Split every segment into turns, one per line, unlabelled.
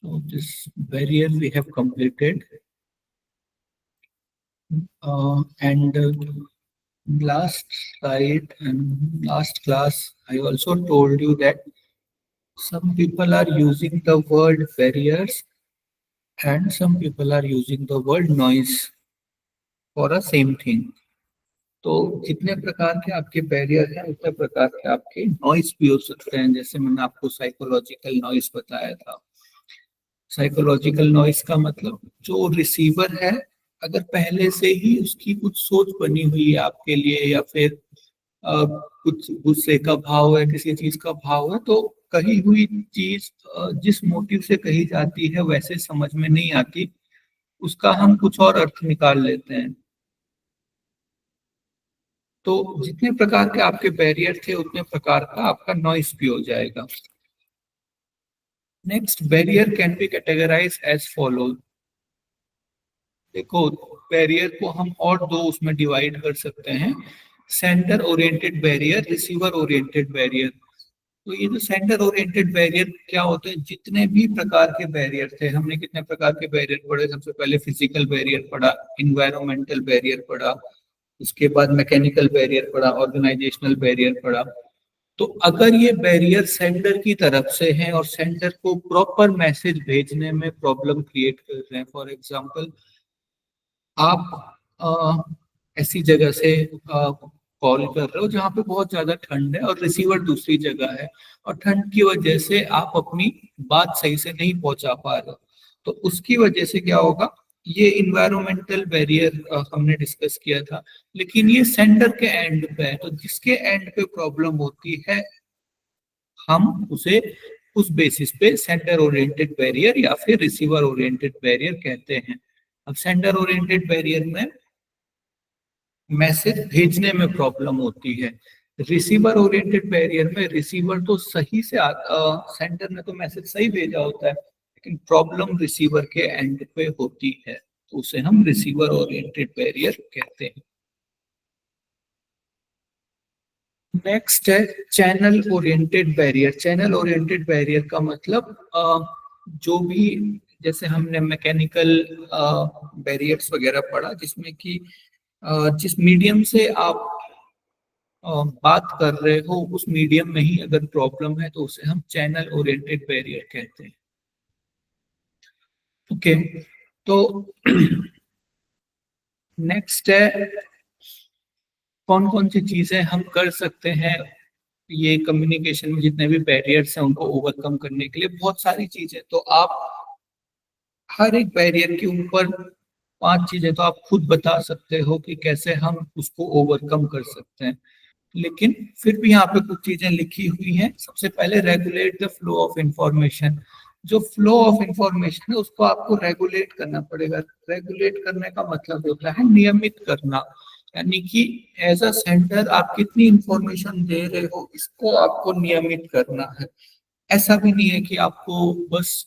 So this barrier we have completed, and last slide and last class I also told you that some people are using the word barriers and some people are using the word noise for a same thing. तो जितने प्रकार के आपके barrier हैं उतने प्रकार के आपके नॉइस भी हो सकते हैं। जैसे मैंने आपको साइकोलॉजिकल नॉइस बताया था। साइकोलॉजिकल नॉइस का मतलब जो रिसीवर है, अगर पहले से ही उसकी कुछ सोच बनी हुई है आपके लिए, या फिर कुछ गुस्से का भाव है, किसी चीज का भाव है, तो कही हुई चीज जिस मोटिव से कही जाती है वैसे समझ में नहीं आती, उसका हम कुछ और अर्थ निकाल लेते हैं। तो जितने प्रकार के आपके बैरियर थे उतने प्रकार का आपका नॉइस भी हो जाएगा। Next, barrier can be categorise as follow. देखो, बैरियर को हम और दो उसमें डिवाइड कर सकते हैं, centre oriented barrier, receiver oriented barrier. तो ये जो सेंटर ओरिएंटेड बैरियर क्या होते हैं, जितने भी प्रकार के बैरियर थे, हमने कितने प्रकार के बैरियर पढ़े? सबसे पहले फिजिकल बैरियर पढ़ा, इन्वायरमेंटल बैरियर पढ़ा, उसके बाद मैकेनिकल बैरियर पढ़ा, ऑर्गेनाइजेशनल बैरियर पढ़ा। तो अगर ये बैरियर सेंडर की तरफ से हैं और सेंडर को प्रॉपर मैसेज भेजने में प्रॉब्लम क्रिएट कर रहे हैं, फॉर एग्जांपल आप ऐसी जगह से कॉल कर रहे हो जहाँ पे बहुत ज्यादा ठंड है और रिसीवर दूसरी जगह है, और ठंड की वजह से आप अपनी बात सही से नहीं पहुंचा पा रहे हो, तो उसकी वजह से क्या होगा? ये इन्वायरमेंटल बैरियर हमने डिस्कस किया था, लेकिन ये सेंडर के एंड पे है। तो जिसके एंड पे प्रॉब्लम होती है हम उसे उस बेसिस पे सेंडर ओरिएंटेड बैरियर या फिर रिसीवर ओरिएंटेड बैरियर कहते हैं। अब सेंडर ओरिएंटेड बैरियर में मैसेज भेजने में प्रॉब्लम होती है, रिसीवर ओरिएंटेड बैरियर में रिसीवर तो सही से सेंडर ने तो मैसेज सही भेजा होता है, लेकिन प्रॉब्लम रिसीवर के एंड पे होती है, तो उसे हम रिसीवर ओरिएंटेड बैरियर कहते हैं। नेक्स्ट है channel oriented barrier. Channel oriented barrier का मतलब जो भी, जैसे हमने मैकेनिकल बैरियर्स वगैरह पढ़ा, जिसमें कि जिस मीडियम से आप बात कर रहे हो उस मीडियम में ही अगर प्रॉब्लम है तो उसे हम चैनल ओरिएंटेड बैरियर कहते हैं। ओके, तो नेक्स्ट है कौन कौन सी चीजें हम कर सकते हैं ये कम्युनिकेशन में जितने भी बैरियर्स हैं उनको ओवरकम करने के लिए। बहुत सारी चीजें, तो आप हर एक बैरियर के ऊपर 5 चीजें तो आप खुद बता सकते हो कि कैसे हम उसको ओवरकम कर सकते हैं, लेकिन फिर भी यहाँ पे कुछ चीजें लिखी हुई हैं। सबसे पहले regulate the flow of information. जो फ्लो ऑफ इंफॉर्मेशन है उसको आपको रेगुलेट करना पड़ेगा। रेगुलेट करने का मतलब होता है नियमित करना, यानी कि एज अ सेंटर आप कितनी इंफॉर्मेशन दे रहे हो इसको आपको नियमित करना है। ऐसा भी नहीं है कि आपको बस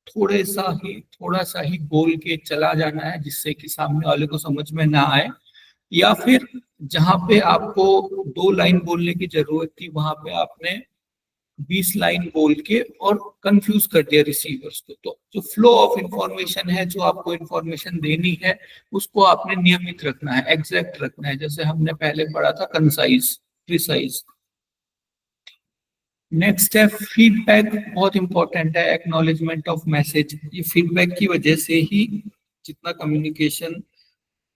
थोड़ा सा ही बोल के चला जाना है जिससे कि सामने वाले को समझ में ना आए, या फिर जहां पे आपको 2 लाइन बोलने की जरूरत थी वहां पे आपने 20 लाइन बोल के और कंफ्यूज कर दिया रिसीवर्स को। तो जो फ्लो ऑफ इंफॉर्मेशन है, जो आपको इंफॉर्मेशन देनी है, उसको आपने नियमित रखना है, एग्जैक्ट रखना है, जैसे हमने पहले पढ़ा था कंसाइज, प्रिसाइज। नेक्स्ट है फीडबैक। बहुत इंपॉर्टेंट है, एक्नॉलेजमेंट ऑफ मैसेज। ये फीडबैक की वजह से ही जितना कम्युनिकेशन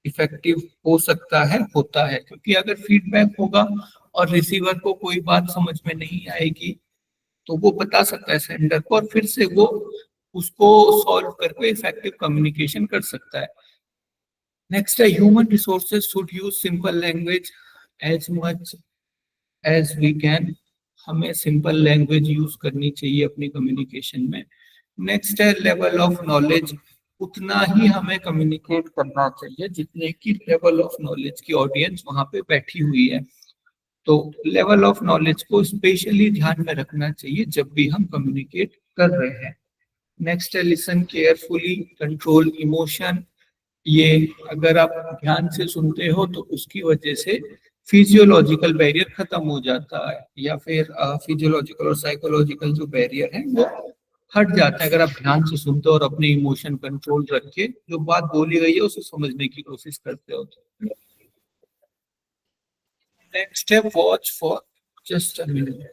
इफेक्टिव हो सकता है होता है, क्योंकि अगर फीडबैक होगा और रिसीवर को कोई बात समझ में नहीं आएगी तो वो बता सकता है सेंडर को, और फिर से वो उसको सॉल्व करके इफेक्टिव कम्युनिकेशन कर सकता है। नेक्स्ट है human resources should use simple language as much as we can. हमें सिंपल लैंग्वेज यूज करनी चाहिए अपनी कम्युनिकेशन में। नेक्स्ट है लेवल ऑफ नॉलेज। उतना ही हमें कम्युनिकेट करना चाहिए जितने की लेवल ऑफ नॉलेज की ऑडियंस वहां पे बैठी हुई है। तो लेवल ऑफ नॉलेज को स्पेशली ध्यान में रखना चाहिए जब भी हम कम्युनिकेट कर रहे हैं। नेक्स्ट है लिसन केयरफुली, कंट्रोल इमोशन। ये अगर आप ध्यान से सुनते हो तो उसकी वजह से फिजियोलॉजिकल बैरियर खत्म हो जाता है, या फिर फिजियोलॉजिकल और साइकोलॉजिकल जो बैरियर है वो हट जाता है अगर आप ध्यान से सुनते हो और अपने इमोशन कंट्रोल रख के जो बात बोली गई है उसे समझने की कोशिश करते हो। Next step, watch for just a minute.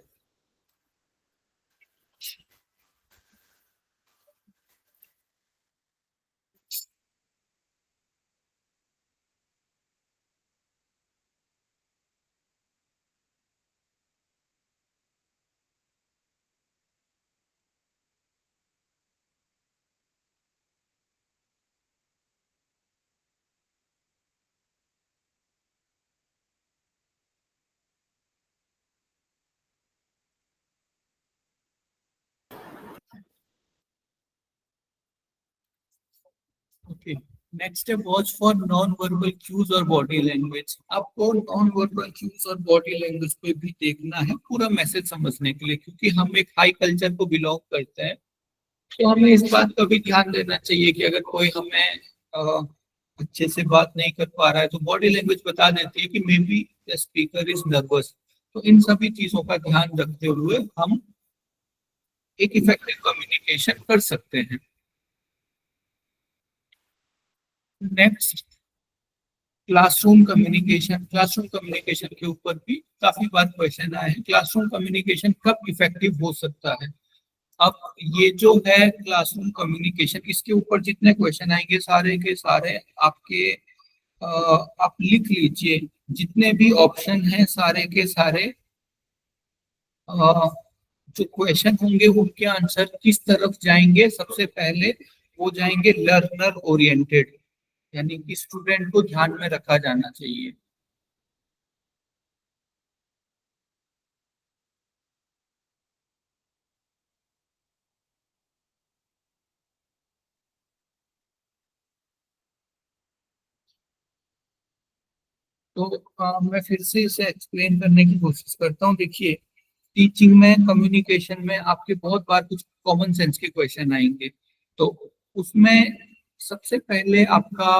Okay, next है watch for non verbal cues और बॉडी लैंग्वेज। आपको नॉन वर्बल क्यूज और बॉडी लैंग्वेज पे भी देखना है पूरा मैसेज समझने के लिए, क्योंकि हम एक हाई कल्चर को बिलोंग करते हैं। तो हमें इस बात का भी ध्यान देना चाहिए कि अगर कोई हमें अच्छे से बात नहीं कर पा रहा है तो बॉडी लैंग्वेज बता देती है कि may be the speaker is nervous. तो इन सभी चीजों का ध्यान रखते हुए हम एक इफेक्टिव कम्युनिकेशन कर सकते हैं। Next, classroom communication. Classroom communication के ऊपर भी काफी बार क्वेश्चन आए हैं। क्लासरूम कम्युनिकेशन कब इफेक्टिव हो सकता है? अब ये जो है क्लासरूम कम्युनिकेशन, इसके ऊपर जितने क्वेश्चन आएंगे सारे के सारे आपके आप लिख लीजिए। जितने भी ऑप्शन हैं सारे के सारे जो क्वेश्चन होंगे उनके आंसर किस तरफ जाएंगे? सबसे पहले वो जाएंगे लर्नर ओरिएंटेड, यानी कि स्टूडेंट को ध्यान में रखा जाना चाहिए। तो मैं फिर से इसे एक्सप्लेन करने की कोशिश करता हूँ। देखिए, टीचिंग में, कम्युनिकेशन में आपके बहुत बार कुछ कॉमन सेंस के क्वेश्चन आएंगे। तो उसमें सबसे पहले आपका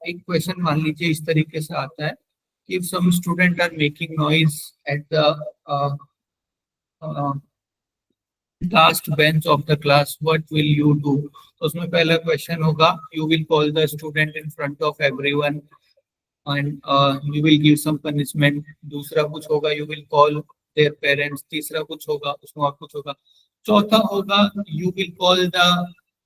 एक क्वेश्चन मान लीजिए इस तरीके से आता है कि if some student are making noise at the last bench of the class, what will you do? तो उसमें पहला क्वेश्चन होगा, you will call the student in front of everyone and you will give some punishment। दूसरा कुछ होगा, you will call their parents। तीसरा कुछ होगा, उसमें और कुछ होगा। चौथा होगा, you will call the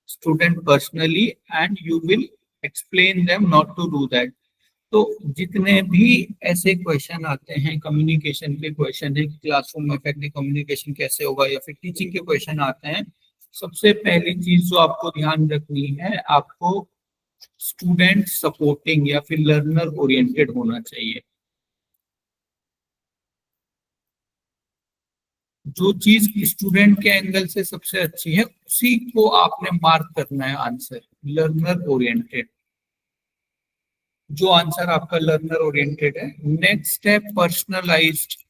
student personally and you will explain them not to do that। तो जितने भी ऐसे क्वेश्चन आते हैं, कम्युनिकेशन के क्वेश्चन है, क्लासरूम में इफेक्टिव कम्युनिकेशन कैसे होगा, या फिर टीचिंग के क्वेश्चन आते हैं, सबसे पहली चीज जो आपको ध्यान रखनी है, आपको स्टूडेंट सपोर्टिंग या फिर लर्नर ओरिएंटेड होना चाहिए। जो चीज स्टूडेंट के एंगल से सबसे अच्छी है उसी को आपने मार्क करना है आंसर, लर्नर ओरिएंटेड। जो आंसर आपका लर्नर ओरिएंटेड है। नेक्स्ट है पर्सनलाइज्ड।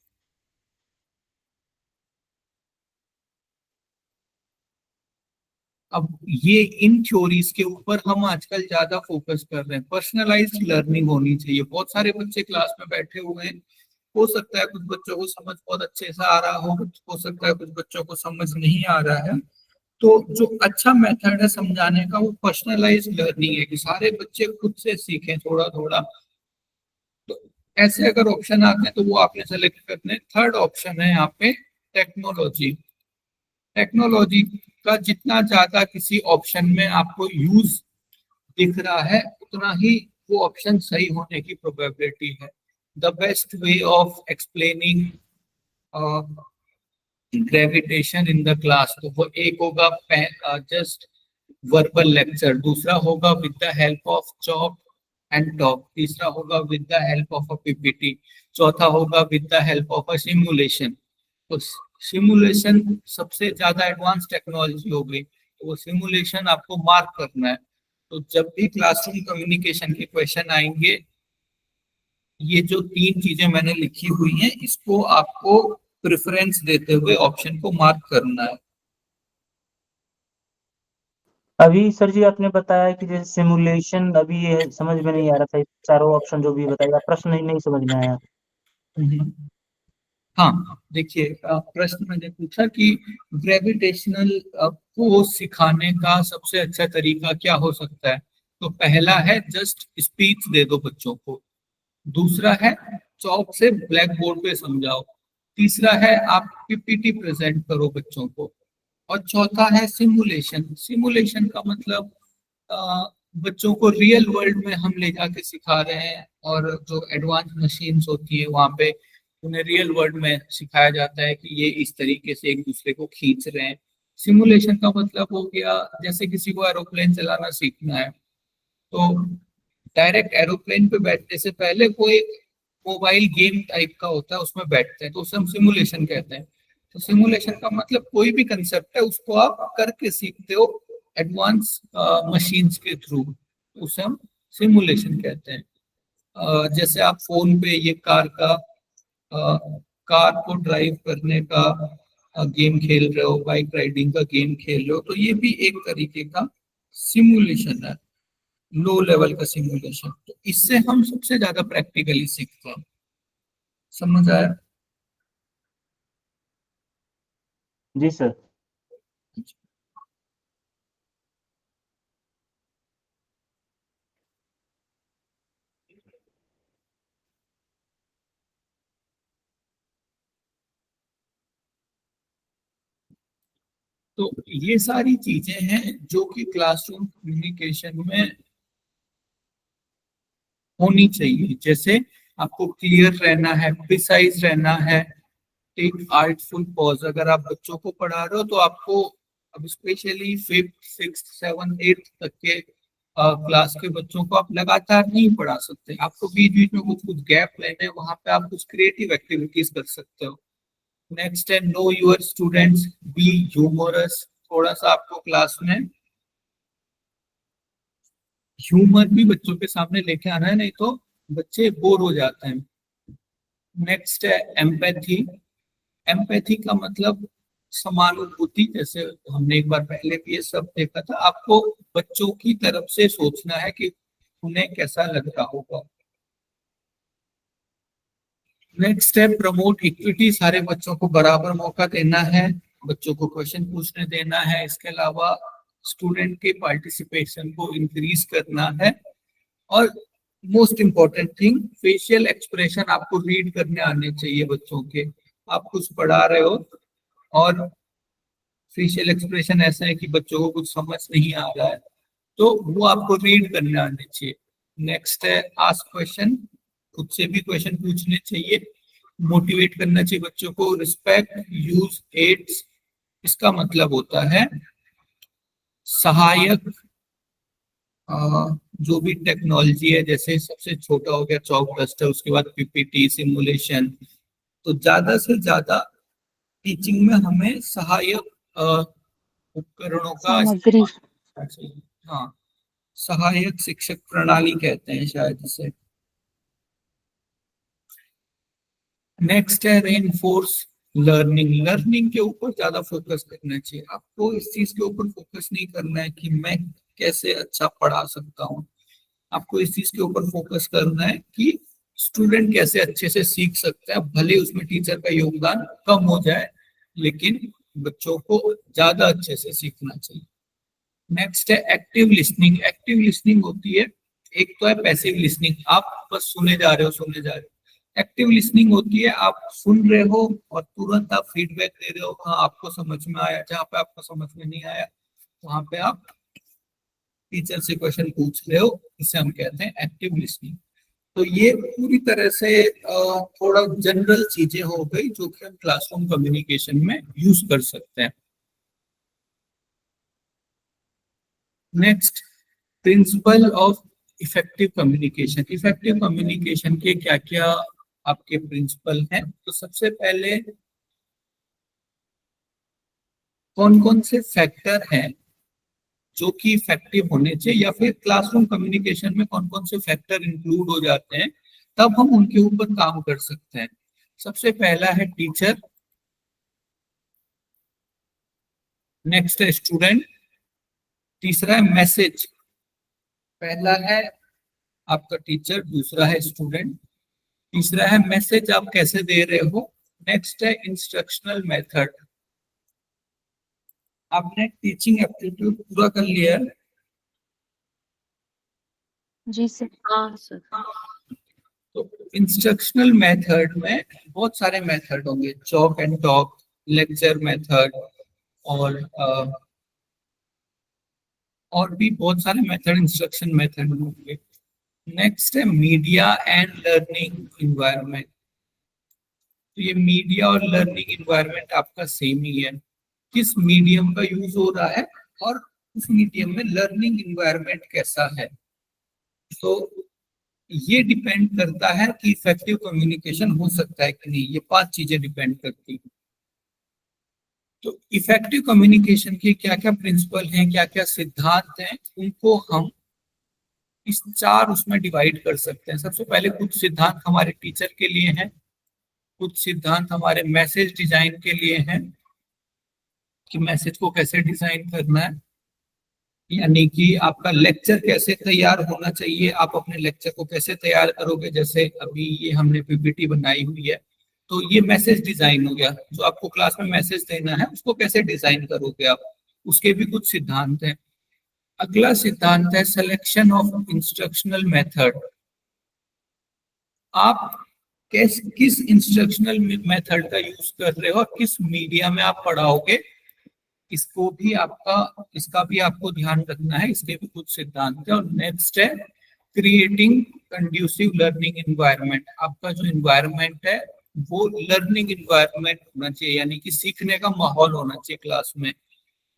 अब ये इन थ्योरीज के ऊपर हम आजकल ज्यादा फोकस कर रहे हैं। पर्सनलाइज्ड लर्निंग होनी चाहिए। बहुत सारे बच्चे क्लास में बैठे हुए हैं, हो सकता है कुछ बच्चों को समझ बहुत अच्छे से आ रहा हो सकता है कुछ बच्चों को समझ नहीं आ रहा है। तो जो अच्छा मेथड है समझाने का वो पर्सनलाइज्ड लर्निंग है, कि सारे बच्चे खुद से सीखें थोड़ा थोड़ा। तो ऐसे अगर ऑप्शन आते हैं तो वो आपने सेलेक्ट करने। थर्ड ऑप्शन है यहाँ पे टेक्नोलॉजी। टेक्नोलॉजी का जितना ज्यादा किसी ऑप्शन में आपको यूज दिख रहा है उतना ही वो ऑप्शन सही होने की प्रोबेबिलिटी है। The best way of explaining gravitation in the class, तो वो एक होगा जस्ट वर्बल लेक्चर, दूसरा होगा with the help of chalk and talk, तीसरा होगा with the help of a PPT, चौथा होगा with the help of a simulation. तो सिमुलेशन सबसे ज्यादा एडवांस टेक्नोलॉजी हो गई, तो वो सिमुलेशन आपको मार्क करना है। तो जब भी क्लासरूम कम्युनिकेशन के क्वेश्चन आएंगे, ये जो तीन चीजें मैंने लिखी हुई हैं इसको आपको प्रेफरेंस देते हुए ऑप्शन को मार्क करना है।
अभी सर जी आपने बताया कि जैसे सिमुलेशन, अभी ये समझ में नहीं आ रहा था, चारों ऑप्शन जो भी बताया, प्रश्न ही नहीं समझ में आया।
हाँ देखिए, प्रश्न मैंने पूछा कि ग्रेविटेशनल को सिखाने का सबसे अच्छा तरीका क्या हो सकता है। तो पहला है जस्ट स्पीच दे दो बच्चों को। दूसरा है चौक से ब्लैक बोर्ड पे समझाओ। तीसरा है आप पीपीटी प्रेजेंट करो बच्चों को। और चौथा है सिमुलेशन। सिमुलेशन का मतलब अ, बच्चों को रियल वर्ल्ड में हम ले जाके सिखा रहे हैं, और जो एडवांस मशीन्स होती है वहां पे उन्हें रियल वर्ल्ड में सिखाया जाता है कि ये इस तरीके से एक दूसरे को खींच रहे हैं। सिमुलेशन का मतलब हो गया जैसे किसी को एरोप्लेन चलाना सीखना है, तो डायरेक्ट एरोप्लेन पे बैठने से पहले वो एक मोबाइल गेम टाइप का होता है, उसमें बैठते हैं, तो उसे हम सिमुलेशन कहते हैं। तो सिमुलेशन का मतलब कोई भी कंसेप्ट है उसको आप करके सीखते हो एडवांस मशीन्स के थ्रू, उसे हम सिमुलेशन कहते हैं। जैसे आप फोन पे ये अ, कार को ड्राइव करने का गेम खेल रहे हो, बाइक राइडिंग का गेम खेल रहे हो, तो ये भी एक तरीके का सिमुलेशन है, लो लेवल का सिमुलेशन। तो इससे हम सबसे ज्यादा प्रैक्टिकली सीखते हैं। समझ आया?
जी सर।
तो ये सारी चीजें हैं जो कि क्लासरूम कम्युनिकेशन में होनी चाहिए। जैसे आपको क्लियर रहना है, प्रिसाइज रहना है, टेक आर्टफुल पॉज। अगर आप बच्चों को पढ़ा रहे हो तो आपको, अब specially fifth six seven eighth तक के क्लास के बच्चों को आप लगातार नहीं पढ़ा सकते, आपको बीच बीच में कुछ कुछ गैप लेने हैं, वहां पे आप कुछ क्रिएटिव एक्टिविटीज कर सकते हो। नेक्स्ट है know your students, be humorous. थोड़ा सा आपको क्लास में ह्यूमर भी बच्चों के सामने लेके आना है, नहीं तो बच्चे बोर हो जाते हैं। नेक्स्ट है एम्पैथी। एम्पैथी का मतलब समानुभूति। जैसे हमने एक बार पहले भी ये सब देखा था, आपको बच्चों की तरफ से सोचना है कि उन्हें कैसा लग रहा होगा। नेक्स्ट है प्रमोट इक्विटी। सारे बच्चों को बराबर मौका देना है, बच्चों को क्वेश्चन पूछने देना है। इसके अलावा स्टूडेंट के पार्टिसिपेशन को इंक्रीज करना है। और most important thing, facial expression आपको रीड करने आने चाहिए बच्चों के। आप कुछ पढ़ा रहे हो और फेशियल एक्सप्रेशन ऐसा है कि बच्चों को कुछ समझ नहीं आ रहा है, तो वो आपको रीड करने आने चाहिए। नेक्स्ट है आस्क क्वेश्चन। खुद से भी क्वेश्चन पूछने चाहिए, मोटिवेट करना चाहिए बच्चों को। Respect use aids. इसका मतलब होता है सहायक जो भी टेक्नोलॉजी है, जैसे सबसे छोटा हो गया चौक डस्टर, उसके बाद पीपीटी, सिमुलेशन। तो ज्यादा से ज्यादा टीचिंग में हमें सहायक उपकरणों का
सामग्री।
इस्तेमाल करना चाहिए। हाँ, सहायक शिक्षक प्रणाली कहते हैं शायद इसे। नेक्स्ट है रेनफोर्स लर्निंग। लर्निंग के ऊपर ज्यादा फोकस करना चाहिए। आपको इस चीज के ऊपर फोकस नहीं करना है कि मैं कैसे अच्छा पढ़ा सकता हूँ, आपको इस चीज के ऊपर फोकस करना है कि स्टूडेंट कैसे अच्छे से सीख सकता है, भले उसमें टीचर का योगदान कम हो जाए, लेकिन बच्चों को ज्यादा अच्छे से सीखना चाहिए। नेक्स्ट है एक्टिव लिसनिंग। एक्टिव लिसनिंग होती है, एक तो है पैसिव लिसनिंग, आप बस सुने जा रहे हो सुने जा रहे हो। एक्टिव लिसनिंग होती है आप सुन रहे हो और तुरंत आप फीडबैक दे रहे हो, हाँ आपको समझ में आया। जहाँ पे आपको समझ में नहीं आया वहां पे आप टीचर से क्वेश्चन पूछ रहे हो, इसे हम कहते हैं एक्टिव लिसनिंग। तो ये पूरी तरह से थोड़ा जनरल चीजें हो गई जो कि हम क्लासरूम कम्युनिकेशन में यूज कर सकते हैं। Next, principle of effective communication. Effective communication के क्या क्या आपके प्रिंसिपल हैं? तो सबसे पहले कौन कौन से फैक्टर हैं जो कि इफेक्टिव होने चाहिए, या फिर क्लासरूम कम्युनिकेशन में कौन कौन से फैक्टर इंक्लूड हो जाते हैं, तब हम उनके ऊपर काम कर सकते हैं। सबसे पहला है टीचर, नेक्स्ट है स्टूडेंट, तीसरा है मैसेज। पहला है आपका टीचर, दूसरा है स्टूडेंट, तीसरा है मैसेज आप कैसे दे रहे हो, नेक्स्ट है इंस्ट्रक्शनल मेथड। आपने टीचिंग एप्टीट्यूड पूरा कर लिया है?
जी सर। हाँ सर।
तो इंस्ट्रक्शनल मेथड में बहुत सारे मेथड होंगे, chalk and talk, lecture method, और और भी बहुत सारे मेथड, इंस्ट्रक्शन मेथड होंगे। नेक्स्ट है मीडिया एंड लर्निंग इन्वायरमेंट। तो ये मीडिया और लर्निंग इन्वायरमेंट आपका सेम ही है, किस मीडियम का यूज हो रहा है और उस मीडियम में लर्निंग इन्वायरमेंट कैसा है। तो ये डिपेंड करता है कि इफेक्टिव कम्युनिकेशन हो सकता है कि नहीं। ये 5 चीजें डिपेंड करती हैं। तो इफेक्टिव कम्युनिकेशन के क्या क्या प्रिंसिपल हैं, क्या क्या सिद्धांत हैं, उनको हम इस 4 उसमें डिवाइड कर सकते हैं। सबसे पहले कुछ सिद्धांत हमारे टीचर के लिए हैं, कुछ सिद्धांत हमारे मैसेज डिजाइन के लिए हैं कि मैसेज को कैसे डिजाइन करना है, यानी कि आपका लेक्चर कैसे तैयार होना चाहिए, आप अपने लेक्चर को कैसे तैयार करोगे। जैसे अभी ये हमने पीपीटी बनाई हुई है, तो ये मैसेज डिजाइन हो गया। जो आपको क्लास में मैसेज देना है उसको कैसे डिजाइन करोगे आप, उसके भी कुछ सिद्धांत हैं। अगला सिद्धांत है सिलेक्शन ऑफ इंस्ट्रक्शनल मेथड। आप किस इंस्ट्रक्शनल मेथड का यूज कर रहे हो और किस मीडिया में आप पढ़ाओगे, इसका भी आपको ध्यान रखना है। इसके भी कुछ सिद्धांत है। और नेक्स्ट है क्रिएटिंग कंड्यूसिव लर्निंग एनवायरनमेंट। आपका जो एनवायरनमेंट है वो लर्निंग एनवायरनमेंट होना चाहिए, यानी कि सीखने का माहौल होना चाहिए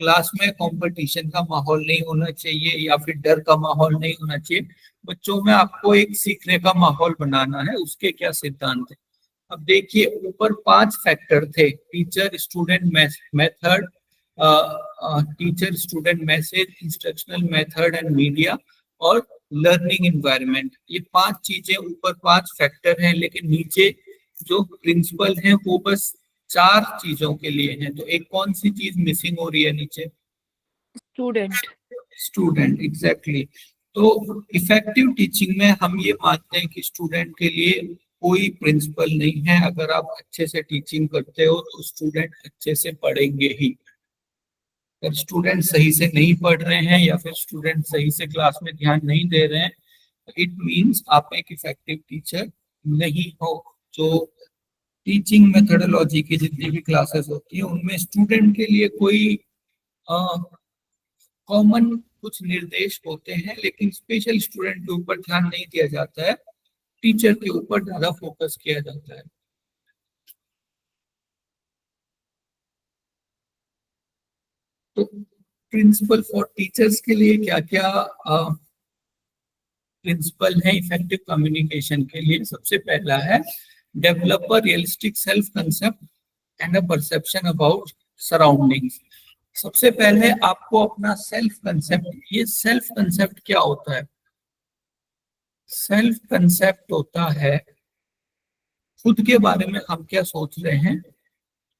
क्लास में कंपटीशन का माहौल नहीं होना चाहिए या फिर डर का माहौल नहीं होना चाहिए। बच्चों में आपको एक सीखने का माहौल बनाना है। उसके क्या सिद्धांत है, अब देखिए ऊपर 5 फैक्टर थे, teacher student method, teacher student message, instructional method and media, और लर्निंग एनवायरनमेंट। ये 5 चीजें ऊपर 5 फैक्टर हैं, लेकिन नीचे जो प्रिंसिपल हैं वो बस 4 चीजों के लिए हैं। तो एक कौन सी चीज मिसिंग हो रही है नीचे?
स्टूडेंट।
Student, exactly. तो इफेक्टिव टीचिंग में हम ये मानते हैं कि स्टूडेंट के लिए कोई प्रिंसिपल नहीं है। अगर आप अच्छे से टीचिंग करते हो तो स्टूडेंट अच्छे से पढ़ेंगे ही। अगर स्टूडेंट सही से नहीं पढ़ रहे हैं या फिर स्टूडेंट सही से क्लास में ध्यान नहीं दे रहे हैं, इट मीन्स आप एक इफेक्टिव टीचर नहीं हो। जो टीचिंग मेथोडोलॉजी की जितनी भी क्लासेस होती है उनमें स्टूडेंट के लिए कोई कॉमन कुछ निर्देश होते हैं, लेकिन स्पेशल स्टूडेंट के ऊपर ध्यान नहीं दिया जाता है, टीचर के ऊपर ज्यादा फोकस किया जाता है। तो प्रिंसिपल फॉर टीचर्स के लिए क्या क्या प्रिंसिपल है इफेक्टिव कम्युनिकेशन के लिए? सबसे पहला है develop a realistic self concept and a perception about surroundings. सबसे पहले आपको अपना सेल्फ कंसेप्ट, ये सेल्फ कंसेप्ट क्या होता है? सेल्फ कंसेप्ट होता है खुद के बारे में हम क्या सोच रहे हैं,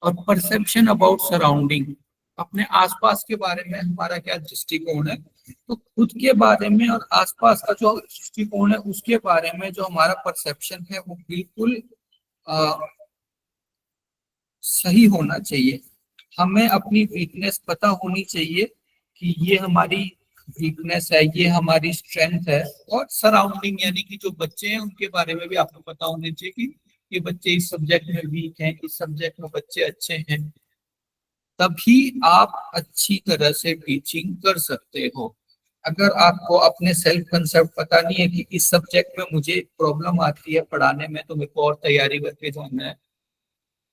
और परसेप्शन अबाउट सराउंडिंग, अपने आसपास के बारे में हमारा क्या दृष्टिकोण है। तो खुद के बारे में और आसपास का जो दृष्टिकोण है उसके बारे में जो हमारा परसेप्शन है वो बिल्कुल सही होना चाहिए। हमें अपनी वीकनेस पता होनी चाहिए कि ये हमारी वीकनेस है, ये हमारी स्ट्रेंथ है। और सराउंडिंग यानी कि जो बच्चे हैं उनके बारे में भी आपको पता होना चाहिए कि ये बच्चे इस सब्जेक्ट में वीक हैं, इस सब्जेक्ट में बच्चे अच्छे हैं। तभी आप अच्छी तरह से टीचिंग कर सकते हो। अगर आपको अपने सेल्फ कंसेप्ट पता नहीं है कि इस सब्जेक्ट में मुझे प्रॉब्लम आती है पढ़ाने में, तो मेरे को और तैयारी करके जाना है,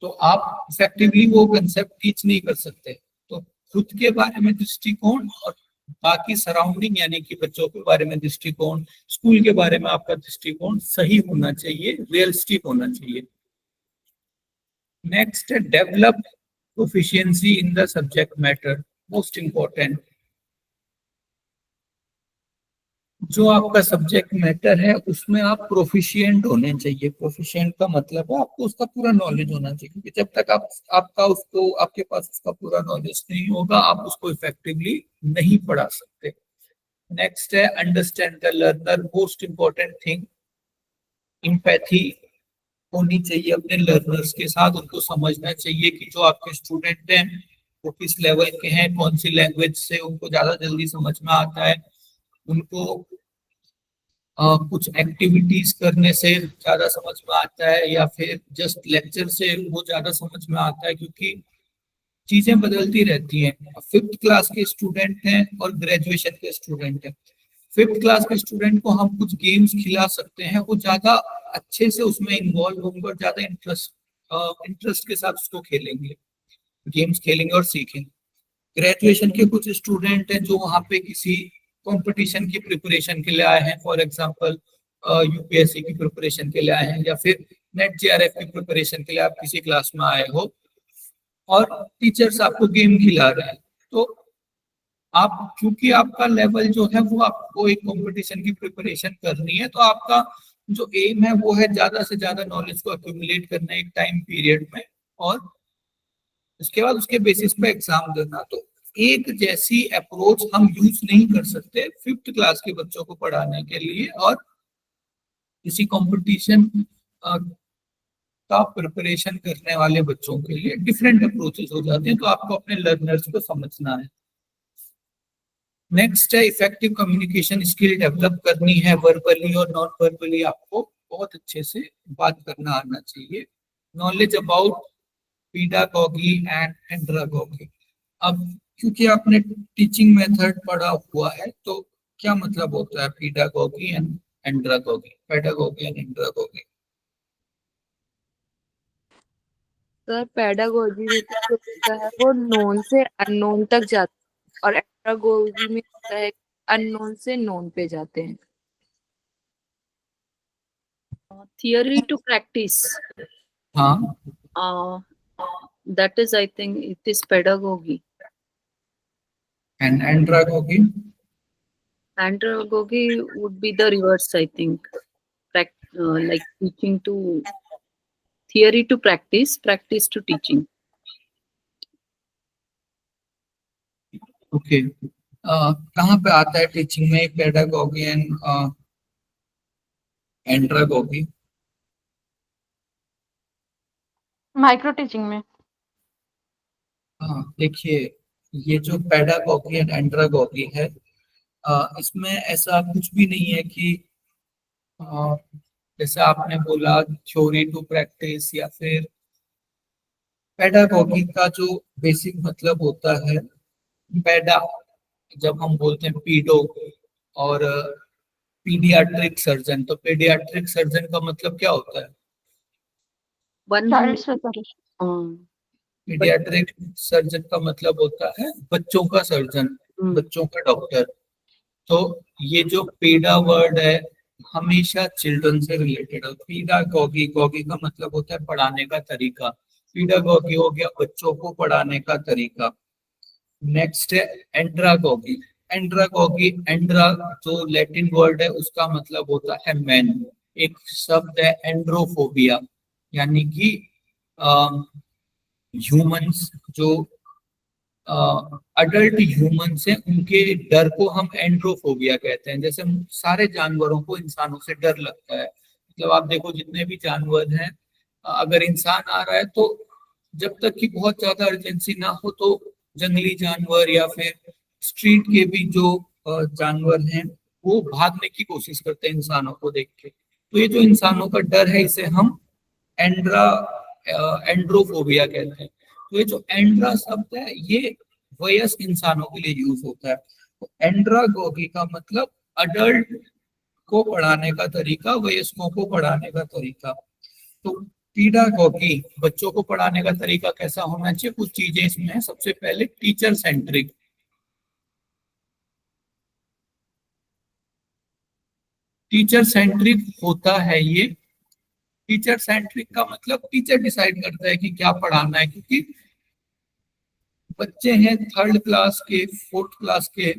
तो आप इफेक्टिवली वो कंसेप्ट टीच नहीं कर सकते। तो खुद के बारे में दृष्टिकोण और बाकी सराउंडिंग यानी कि बच्चों के बारे में दृष्टिकोण, स्कूल के बारे में आपका दृष्टिकोण सही होना चाहिए, रियलिस्टिक होना चाहिए। नेक्स्ट है develop proficiency in the subject matter, most important. जो आपका सब्जेक्ट मैटर है उसमें आप प्रोफिशिएंट होने चाहिए। प्रोफिशिएंट का मतलब है आपको उसका पूरा नॉलेज होना चाहिए, क्योंकि जब तक आपके पास उसका पूरा नॉलेज नहीं होगा आप उसको इफेक्टिवली नहीं पढ़ा सकते। नेक्स्ट है understand the learner, most important thing, empathy. होनी चाहिए अपने लर्नर्स के साथ। उनको समझना चाहिए कि जो आपके स्टूडेंट हैं वो किस लेवल के हैं, कौन सी लैंग्वेज से उनको ज्यादा जल्दी समझ में आता है, उनको कुछ एक्टिविटीज करने से ज्यादा समझ में आता है या फिर जस्ट लेक्चर से वो ज्यादा समझ में आता है, क्योंकि चीजें बदलती रहती हैं। 5th क्लास के स्टूडेंट हैं और ग्रेजुएशन के स्टूडेंट हैं। 5th क्लास के स्टूडेंट को हम कुछ गेम्स खिला सकते हैं, वो ज्यादा अच्छे से उसमें इन्वॉल्व होंगे और ज्यादा इंटरेस्ट के साथ उसको खेलेंगे, गेम्स खेलेंगे और सीखेंगे। ग्रेजुएशन के कुछ स्टूडेंट हैं जो वहाँ पे किसी कंपटीशन की प्रिपरेशन के लिए आए हैं, फॉर एग्जांपल यूपीएससी की प्रिपरेशन के लिए आए हैं या फिर नेट जेआरएफ की प्रिपरेशन के लिए आप किसी क्लास में आए हो और टीचर्स आपको गेम खिला रहे हैं। तो आप, क्योंकि आपका लेवल जो है वो आपको एक कंपटीशन की प्रिपरेशन करनी है, तो आपका जो एम है वो है ज्यादा से ज्यादा नॉलेज को एक्यूमुलेट करना एक टाइम पीरियड में और उसके बाद उसके बेसिस पे एग्जाम देना। तो एक जैसी अप्रोच हम यूज नहीं कर सकते 5th क्लास के बच्चों को पढ़ाने के लिए और किसी कंपटीशन का प्रिपरेशन करने वाले बच्चों के लिए डिफरेंट अप्रोचेस हो जाते हैं। तो आपको अपने लर्नर्स को समझना है। नेक्स्ट है इफेक्टिव कम्युनिकेशन स्किल डेवलप करनी है। वर्बली और नॉन वर्बली आपको बहुत अच्छे से बात करना आना चाहिए। Knowledge about pedagogy and andragogy. अब क्योंकि आपने टीचिंग मेथड पढ़ा हुआ है तो क्या मतलब होता है pedagogy and andragogy, pedagogy and andragogy?
Sir pedagogy में तो जो होता है वो नोन से अननोन तक जाता है और एंड्रागोजी में होता है अननोन से नोन पे जाते हैं। थियरी टू प्रैक्टिस,
हाँ,
that is I think it is pedagogy.
And andragogy?
Andragogy would be the reverse, I think. Like teaching to theory to practice, practice to teaching.
Okay, कहाँ पे आता है teaching में pedagogy and andragogy?
Micro teaching में।
हाँ, देखिए ये जो पेडागॉगी एंड एंड्रागॉगी है इसमें ऐसा कुछ भी नहीं है कि जैसे आपने बोला थ्योरी टू प्रैक्टिस या फिर पेडागॉगी का जो बेसिक मतलब होता है पेडा, जब हम बोलते हैं पीडो और पीडियाट्रिक सर्जन, तो पीडियाट्रिक सर्जन का मतलब क्या होता है? पीडियाट्रिक सर्जन का मतलब होता है बच्चों का सर्जन, बच्चों का डॉक्टर। तो ये जो पेडा वर्ड है हमेशा चिल्ड्रन से रिलेटेड है। पीडागॉगी, गॉगी का मतलब होता है पढ़ाने का तरीका, पीडागॉगी हो गया बच्चों को पढ़ाने का तरीका। नेक्स्ट है एंड्रागॉगी। एंड्रागॉगी, एंड्रा जो लैटिन वर्ड है उसका मतलब होता है मैन। एक शब्द है एंड्रोफोबिया, यानी कि ह्यूमंस जो अडल्ट ह्यूमंस हैं उनके डर को हम एंड्रोफोबिया कहते हैं। जैसे सारे जानवरों को इंसानों से डर लगता है, मतलब आप देखो जितने भी जानवर हैं, अगर इंसान आ रहा है तो जब तक कि बहुत ज्यादा अर्जेंसी ना हो तो जंगली जानवर या फिर स्ट्रीट के भी जो जानवर हैं वो भागने की कोशिश करते हैं इंसानों को देख के। तो ये जो इंसानों का डर है इसे हम एंड्रोफोबिया कहते हैं। तो ये जो एंड्रा शब्द है ये वयस्क इंसानों के लिए यूज होता है। तो एंड्रागॉगी का मतलब अडल्ट को पढ़ाने का तरीका, वयस्कों को पढ़ाने का तरीका। तो पीडागॉगी बच्चों को पढ़ाने का तरीका कैसा होना चाहिए, कुछ चीजें इसमें है। सबसे पहले टीचर सेंट्रिक। टीचर सेंट्रिक होता है ये। टीचर सेंट्रिक का मतलब टीचर डिसाइड करता है कि क्या पढ़ाना है, क्योंकि बच्चे हैं 3rd क्लास के, 4th क्लास के,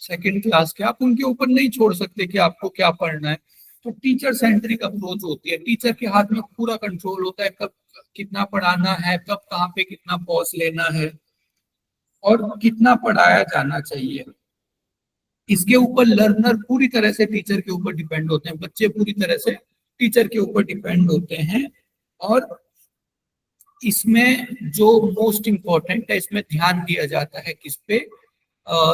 2nd क्लास के, आप उनके ऊपर नहीं छोड़ सकते कि आपको क्या पढ़ना है। तो टीचर सेंट्रिक अप्रोच होती है। टीचर के हाथ में पूरा कंट्रोल होता है, कब कितना पढ़ाना है, कब कहाँ पे कितना पॉज लेना है और कितना पढ़ाया जाना चाहिए। इसके ऊपर लर्नर पूरी तरह से टीचर के ऊपर डिपेंड होते हैं, बच्चे पूरी तरह से टीचर के ऊपर डिपेंड होते हैं। और इसमें जो मोस्ट इम्पोर्टेंट है, इसमें ध्यान दिया जाता है किस पे,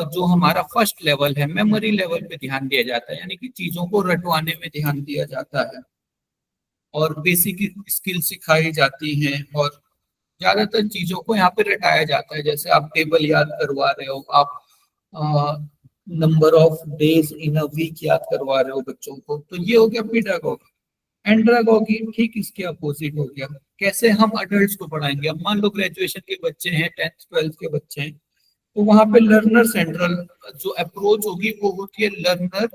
जो हमारा फर्स्ट लेवल है, मेमोरी लेवल पे ध्यान दिया जाता है, यानी कि चीजों को रटवाने में ध्यान दिया जाता है और बेसिक स्किल सिखाई जाती हैं और ज्यादातर चीजों को यहाँ पे रटाया जाता है। जैसे आप टेबल याद करवा रहे हो, आप number of days in a week याद करवा रहे हो बच्चों को, तो ये हो गया पेडागोगी। एंड्रागोगी ठीक इसके अपोजिट हो गया। कैसे हम अडल्ट को पढ़ाएंगे? अब मान लो ग्रेजुएशन के बच्चे हैं, 10th 12th के बच्चे हैं, तो वहां पे लर्नर सेंट्रल जो अप्रोच होगी वो होती है लर्नर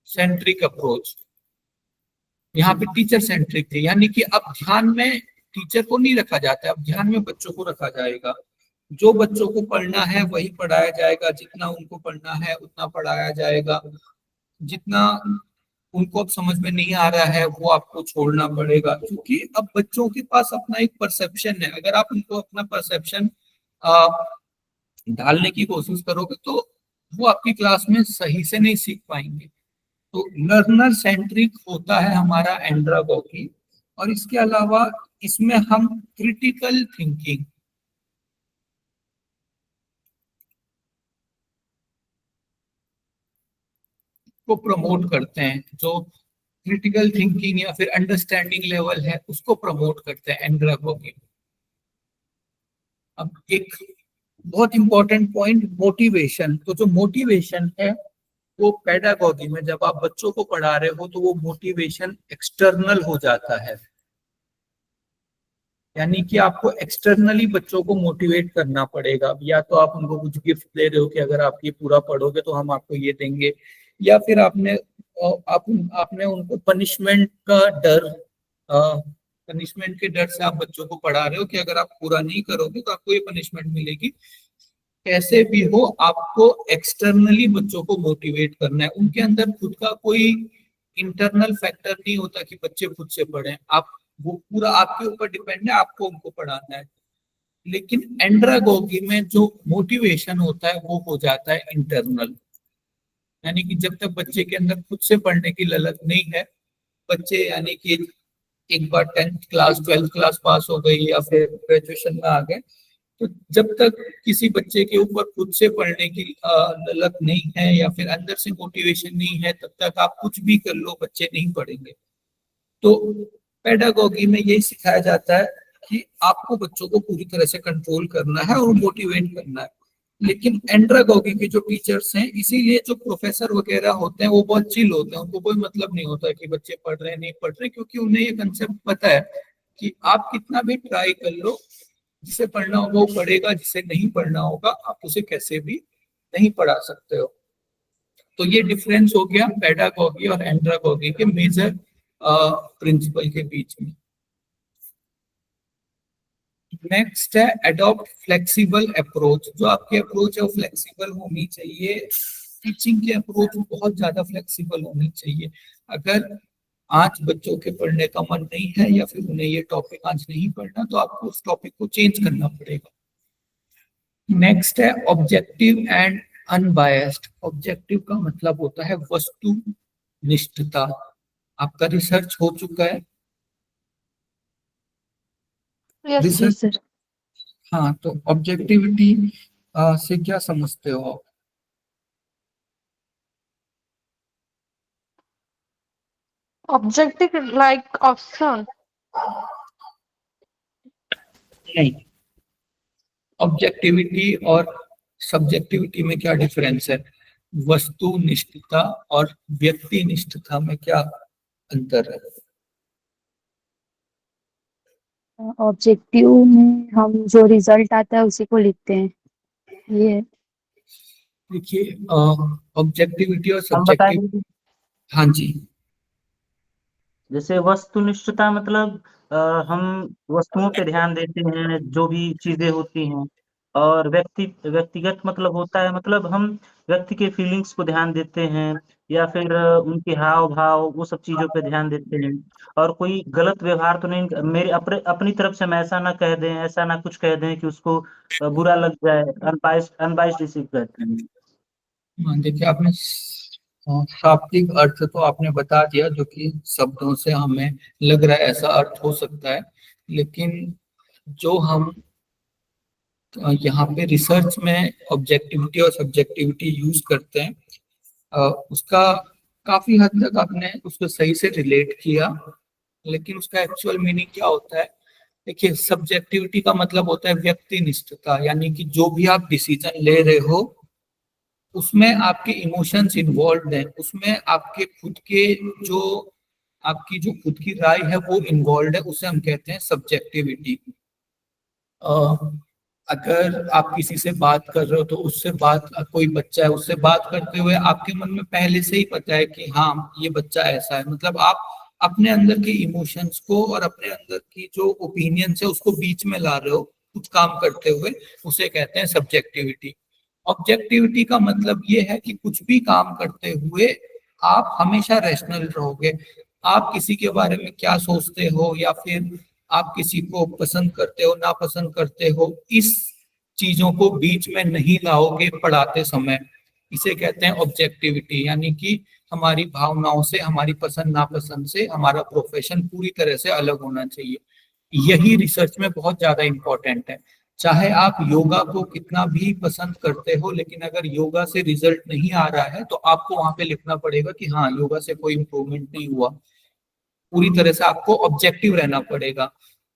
सेंट्रिक अप्रोच। यहाँ पे टीचर सेंट्रिक थी, यानी कि अब ध्यान में टीचर को नहीं रखा जाता है, अब ध्यान में बच्चों को रखा जाएगा। जो बच्चों को पढ़ना है वही पढ़ाया जाएगा, जितना उनको पढ़ना है उतना पढ़ाया जाएगा, जितना उनको अब समझ में नहीं आ रहा है वो आपको छोड़ना पड़ेगा, क्योंकि अब बच्चों के पास अपना एक परसेप्शन है। अगर आप उनको अपना परसेप्शन ढालने की कोशिश करोगे तो वो आपकी क्लास में सही से नहीं सीख पाएंगे। तो लर्नर सेंट्रिक होता है हमारा एंड्रागोगी। और इसके अलावा इसमें हम क्रिटिकल थिंकिंग को प्रमोट करते हैं। जो क्रिटिकल थिंकिंग या फिर अंडरस्टैंडिंग लेवल है उसको प्रमोट करते हैं एंड्रागोगी। अब एक बहुत इंपॉर्टेंट पॉइंट, मोटिवेशन। तो जो मोटिवेशन है वो पेडागोगी में जब आप बच्चों को पढ़ा रहे हो तो वो मोटिवेशन एक्सटर्नल हो जाता है, यानी कि आपको एक्सटर्नली बच्चों को मोटिवेट करना पड़ेगा। या तो आप उनको कुछ गिफ्ट दे रहे हो कि अगर आप ये पूरा पढ़ोगे तो हम आपको ये देंगे, या फिर आपने उनको पनिशमेंट का डर, पनिशमेंट के डर से आप बच्चों को पढ़ा रहे हो कि अगर आप पूरा नहीं करोगे तो आपको ये पनिशमेंट मिलेगी। कैसे भी हो आपको एक्सटर्नली बच्चों को मोटिवेट करना है। उनके अंदर खुद का कोई इंटरनल फैक्टर नहीं होता कि बच्चे खुद से पढ़ें, आप वो पूरा आपके ऊपर डिपेंड है, आपको उनको पढ़ाना है। लेकिन एंड्रागोगी में जो मोटिवेशन होता है वो हो जाता है इंटरनल, यानी कि जब तक बच्चे के अंदर खुद से पढ़ने की ललक नहीं है, बच्चे यानी कि एक बार 10th class 12th class pass हो गई या फिर ग्रेजुएशन में आ गए, तो जब तक किसी बच्चे के ऊपर खुद से पढ़ने की ललक नहीं है या फिर अंदर से मोटिवेशन नहीं है, तब तक आप कुछ भी कर लो बच्चे नहीं पढ़ेंगे। तो पेडागोगी में यही सिखाया जाता है कि आपको बच्चों को पूरी तरह से कंट्रोल करना है और मोटिवेट करना है। लेकिन एंड्रागोगी के जो टीचर्स हैं, इसीलिए जो प्रोफेसर वगैरह होते हैं वो बहुत चिल होते हैं, उनको कोई मतलब नहीं होता कि बच्चे पढ़ रहे हैं नहीं पढ़ रहे, क्योंकि उन्हें ये कंसेप्ट पता है कि आप कितना भी ट्राई कर लो, जिसे पढ़ना होगा वो पढ़ेगा, जिसे नहीं पढ़ना होगा आप उसे कैसे भी नहीं पढ़ा सकते हो। तो ये डिफरेंस हो गया पेडागोगी और एंड्रागोगी के मेजर प्रिंसिपल के बीच में। नेक्स्ट है अडॉप्ट फ्लेक्सिबल अप्रोच। जो आपकी अप्रोच है वो फ्लेक्सिबल होनी चाहिए। टीचिंग की अप्रोच बहुत ज्यादा फ्लेक्सिबल होनी चाहिए। अगर आज बच्चों के पढ़ने का मन नहीं है या फिर उन्हें ये टॉपिक आज नहीं पढ़ना, तो आपको उस टॉपिक को चेंज करना पड़ेगा। नेक्स्ट है ऑब्जेक्टिव एंड अनबायस्ड। ऑब्जेक्टिव का मतलब होता है वस्तुनिष्ठता। आपका रिसर्च हो चुका है?
यस जी
रिसर्च,
सर।
हाँ, तो ऑब्जेक्टिविटी से क्या समझते हो आप?
Objective like option.
नहीं, ऑब्जेक्टिविटी और सब्जेक्टिविटी में क्या डिफरेंस है? वस्तुनिष्ठता और व्यक्तिनिष्ठता में क्या अंतर है?
ऑब्जेक्टिव में हम जो रिजल्ट आता है उसी को लिखते हैं, ये है।
देखिए, ऑब्जेक्टिविटी और
हम
सब्जेक्टिव,
बताएंगे।
हाँ जी,
जैसे वस्तुनिष्ठता मतलब हम वस्तुओं पे ध्यान देते हैं, जो भी चीजें होती हैं। और व्यक्तिगत मतलब होता है, मतलब हम व्यक्ति के फीलिंग्स को ध्यान देते हैं, या फिर उनके हाव भाव वो सब चीजों पे ध्यान देते हैं। और कोई गलत व्यवहार तो नहीं, मेरे अपनी तरफ से हम ऐसा ना कह दें, ऐसा ना कुछ कह दें कि उसको बुरा लग जाए। अनबाइस्ड रिसीव करते हैं।
हाँ, देखिए आपने शाब्दिक अर्थ तो आपने बता दिया, जो कि शब्दों से हमें लग रहा है ऐसा अर्थ हो सकता है, लेकिन जो हम यहाँ पे रिसर्च में ऑब्जेक्टिविटी और सब्जेक्टिविटी यूज करते हैं, उसका काफी हद तक आपने उसको सही से रिलेट किया, लेकिन उसका एक्चुअल मीनिंग क्या होता है? देखिए, सब्जेक्टिविटी का मतलब होता है व्यक्तिनिष्ठता, यानी कि जो भी आप डिसीजन ले रहे हो उसमें आपके इमोशंस इन्वॉल्व हैं, उसमें आपके खुद के जो आपकी जो खुद की राय है वो इन्वॉल्व है, उसे हम कहते हैं सब्जेक्टिविटी। अगर आप किसी से बात कर रहे हो तो उससे बात, कोई बच्चा है उससे बात करते हुए आपके मन में पहले से ही पता है कि हाँ ये बच्चा ऐसा है, मतलब आप अपने अंदर के इमोशंस को और अपने अंदर की जो ओपिनियन है उसको बीच में ला रहे हो कुछ काम करते हुए, उसे कहते हैं सब्जेक्टिविटी। ऑब्जेक्टिविटी का मतलब ये है कि कुछ भी काम करते हुए आप हमेशा रैशनल रहोगे। आप किसी के बारे में क्या सोचते हो या फिर आप किसी को पसंद करते हो नापसंद करते हो, इस चीजों को बीच में नहीं लाओगे पढ़ाते समय। इसे कहते हैं ऑब्जेक्टिविटी, यानी कि हमारी भावनाओं से, हमारी पसंद नापसंद से हमारा प्रोफेशन पूरी तरह से अलग होना चाहिए। यही रिसर्च में बहुत ज्यादा इंपॉर्टेंट है। चाहे आप योगा को कितना भी पसंद करते हो, लेकिन अगर योगा से रिजल्ट नहीं आ रहा है तो आपको वहां पे लिखना पड़ेगा कि हाँ योगा से कोई इंप्रूवमेंट नहीं हुआ। पूरी तरह से आपको ऑब्जेक्टिव रहना पड़ेगा।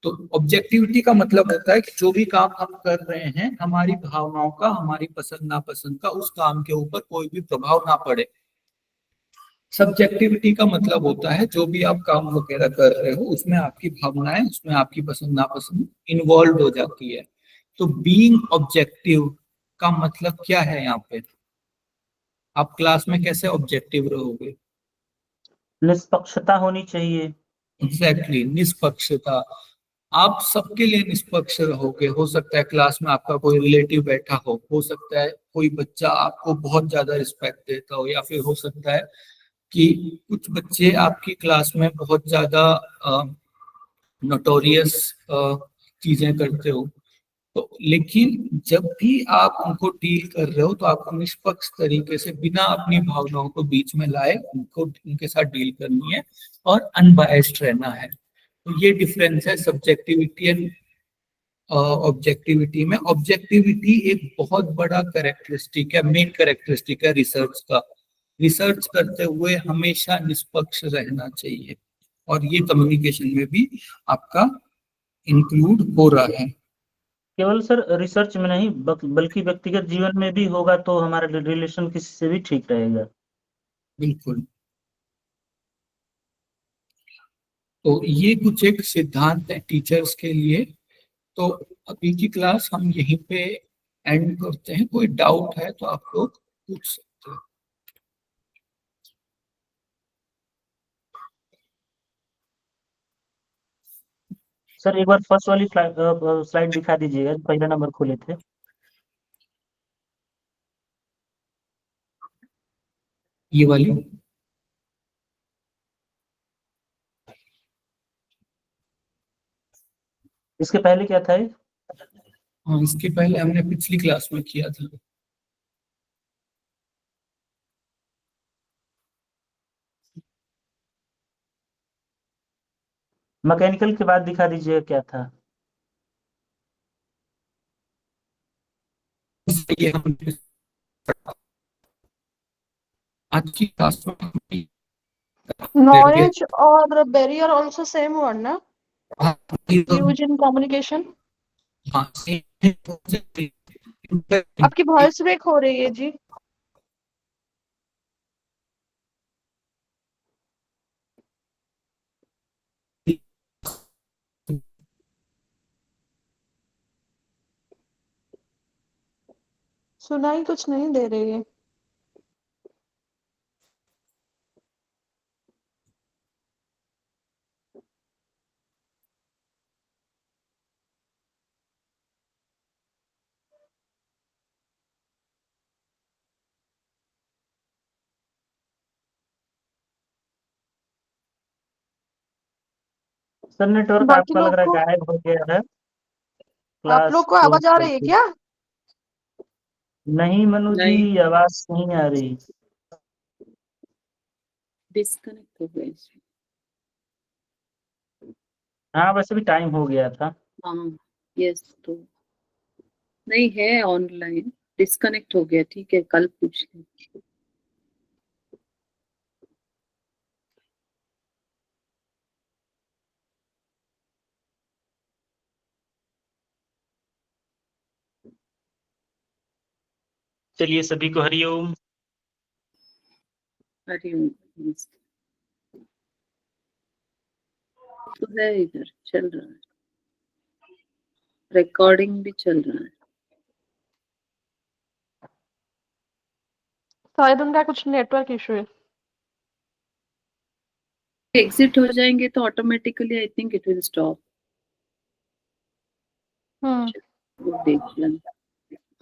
तो ऑब्जेक्टिविटी का मतलब होता है कि जो भी काम हम कर रहे हैं, हमारी भावनाओं का, हमारी पसंद नापसंद का उस काम के ऊपर कोई भी प्रभाव ना पड़े। सब्जेक्टिविटी का मतलब होता है जो भी आप काम वगैरह कर रहे हो उसमें आपकी भावनाएं, उसमें आपकी पसंद नापसंद इन्वॉल्व हो जाती है। तो बीइंग ऑब्जेक्टिव का मतलब क्या है यहाँ पे? आप क्लास में कैसे ऑब्जेक्टिव रहोगे?
निष्पक्षता होनी चाहिए।
एग्जैक्टली, निष्पक्षता। आप सबके लिए निष्पक्ष रहोगे। हो सकता है क्लास में आपका कोई रिलेटिव बैठा हो सकता है कोई बच्चा आपको बहुत ज्यादा रिस्पेक्ट देता हो, या फिर हो सकता है कि कुछ बच्चे आपकी क्लास में बहुत ज्यादा नोटोरियस चीजें करते हो। तो लेकिन जब भी आप उनको डील कर रहे हो तो आपको निष्पक्ष तरीके से, बिना अपनी भावनाओं को बीच में लाए, उनको उनके साथ डील करनी है और अनबायस्ड रहना है। तो ये डिफरेंस है सब्जेक्टिविटी एंड ऑब्जेक्टिविटी में। ऑब्जेक्टिविटी एक बहुत बड़ा कैरेक्टरिस्टिक है, मेन कैरेक्टरिस्टिक है रिसर्च का। रिसर्च करते हुए हमेशा निष्पक्ष रहना चाहिए, और ये कम्युनिकेशन में भी आपका इंक्लूड हो रहा है।
केवल सर रिसर्च में नहीं बल्कि व्यक्तिगत जीवन में भी होगा तो हमारा रिलेशन किसी से भी ठीक रहेगा।
बिल्कुल। तो ये कुछ एक सिद्धांत है टीचर्स के लिए। तो अभी की क्लास हम यहीं पे एंड करते हैं। कोई डाउट है तो आप लोग पूछ सकते हैं।
सर एक बार फर्स्ट वाली स्लाइड दिखा दीजिएगा, पहला नंबर खोले थे।
ये वाली?
इसके पहले क्या था ये?
हाँ, इसके पहले हमने पिछली क्लास में किया था।
मैकेनिकल के बाद दिखा दीजिएगा क्या था।
ये हम आज की क्लास में हम
Knowledge or barrier also same word ना?
हाँ,
Use in communication.
हाँ,
आपकी वॉइस ब्रेक हो रही है जी। सुनाई कुछ नहीं दे रही है।
सर नेटवर्क
बाकी
आपका लग
लोग
रहा है
को,
गायब हो गया है।
आप
क्लास
लोग को
क्लोज
आवाज आ रही है
करते।
क्या?
नहीं मनु जी,
नहीं।
आवाज नहीं आ रही।
डिस्कनेक्ट हो गया इसमें।
हाँ, वैसे भी टाइम हो गया था।
हाँ, यस, तो नहीं है ऑनलाइन, डिस्कनेक्ट हो गया। ठीक है, कल पूछ लें।
चलिए सभी को हरिओम।
हरिओम। तो है, इधर चल रहा है, रिकॉर्डिंग भी चल रहा है।
शायद उनका कुछ नेटवर्क इशू है।
एग्जिट हो जाएंगे तो automatically I think it will stop. वो देख लेना।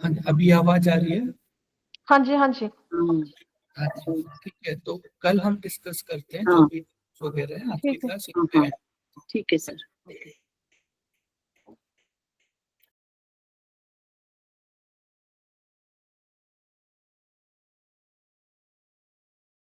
हाँ, अभी आवाज आ रही है?
हाँ जी, हाँ जी।
हाँ,
अच्छा, ठीक है, तो कल हम डिस्कस करते हैं
हाँ।
जो भी वगैरह है, आज की
ठीक है।
क्लास
हाँ,
यहीं पे
हाँ,
है।
ठीक है सर। ओके।